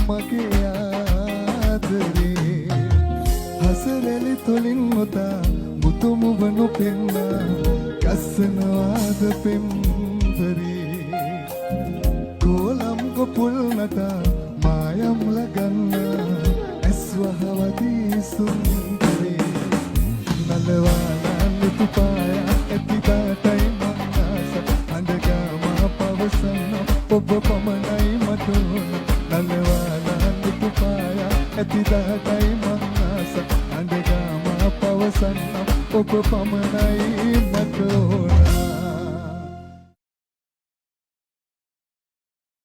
මගේ ආදරේ හසරෙලි තුලින් මුතා මුතුමුව නොපෙන්නා කස්සනවාද පෙම්බරේ කොලම් ගොපුල් නටා මායම් ලගන්නා ඇස්වහවදී සුන්දරේ නලවාලා නිතුපාය ඇතිදාටයි මංආස අඳගම පවසන ඔබ පමණයි මට නලවාලා නිතුපාය ඇතිදාටයි මංආස අඳගම පවසන ඔබ පමණයි මට